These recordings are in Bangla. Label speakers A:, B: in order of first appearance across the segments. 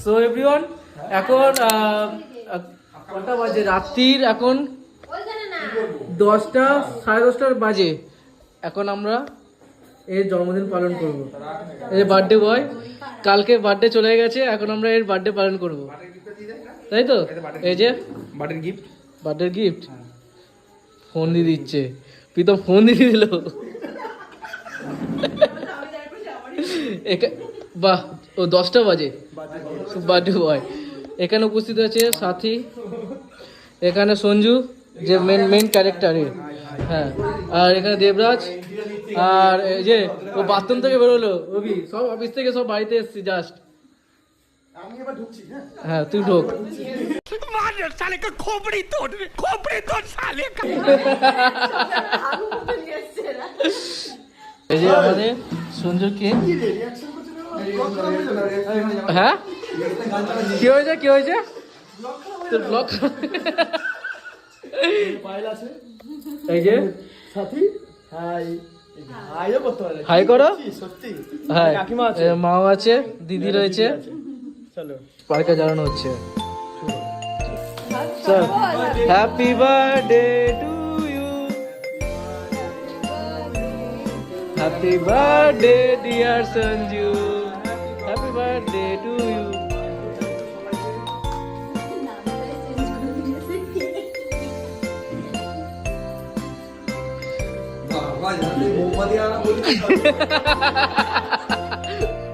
A: সো এভরিওয়ান, এখন কটা বাজে? রাত্রির এখন 10টা, 10:30 বাজে। এখন আমরা এর জন্মদিন পালন করব। এই বার্থডে বয় কালকে বার্থডে চলে গেছে, এখন আমরা এর বার্থডে পালন করব, তাই তো? এই যে বার্থডে গিফট ফোন দিয়ে দিচ্ছে, প্রীতম ফোন দিয়ে দিল। বাহ, ও 10টা বাজে বার্থডে বয়। এখানে উপস্থিত আছে সাথী, এখানে সঞ্জু যে মেন ক্যারেক্টার, হ্যাঁ, আর এখানে দেবরাজ, আর এই যে ও বাথরুম থেকে বেরোলো, অভি সব অফিস থেকে সব বাড়িতে এসছি জাস্ট। হ্যাঁ তুই ঢোক। এই যে আমাদের সঞ্জু কে, হ্যাঁ কি হয়েছে কি হয়েছে তোর ব্লগ? এই যে সাথী, হাই করো। হ্যাঁ, মাও আছে, দিদি রয়েছে, পার্কে জ্বালানো হচ্ছে। Happy birthday to you, happy birthday dear Sanju, happy birthday to you.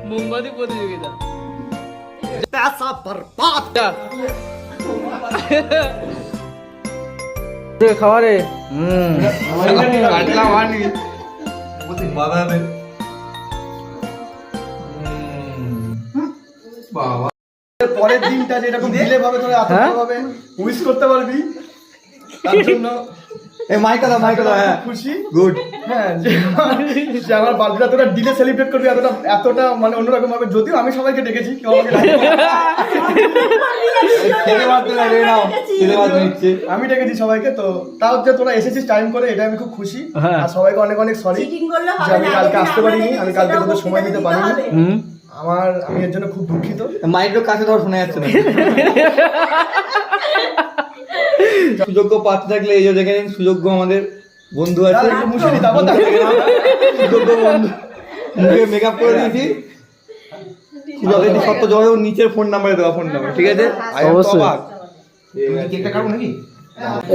A: মোমবাতি প্রতিযোগিতা খাওয়ারে
B: পরের দিনটা যেরকম দিলে ভাবে তোরা ভাবে উইশ করতে পারবি, তার জন্য মাইকা হ্যাঁ খুশি গুড, হ্যাঁ যে আমার বার্থডে তোরা দিলে সেলিব্রেট করবি, এতটা মানে অন্যরকম ভাবে। যদিও আমি সবাইকে ডেকেছি, কেউ আমাকে আমি ডেকেছি সবাইকে, তো তাও যে তোরা এসেছিস টাইম করে, এটা আমি খুব খুশি। আর সবাইকে অনেক অনেক সরি যে আমি কালকে আসতে পারিনি, আমি কালকে তোদের সময় দিতে পারিনি। আমি এর জন্য খুব দুঃখিত।
C: মাইকের কাছে ধর শোনা যাচ্ছে না। সুযোগ্য পাত্র থাকলে এই যে দেখেন, সুযোগ্য আমাদের বন্ধু আছে, সুযোগ্য বন্ধু মুখে মেকআপ করে দিয়েছি, সত্য জবাব নিচের ফোন নাম্বারে দেওয়া, ফোন নাম্বার, ঠিক আছে?
A: অবশ্যই।
C: কেকটা কাটবো নাকি?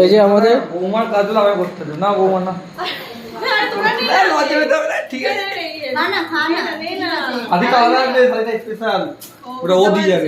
A: এই যে আমাদের
C: বৌমার কাজগুলো আবার করতে হবে না, বৌমার না ঠিক আছে, আদি তো আলাদা স্পেশাল, ওটা ও দিয়ে যাবে।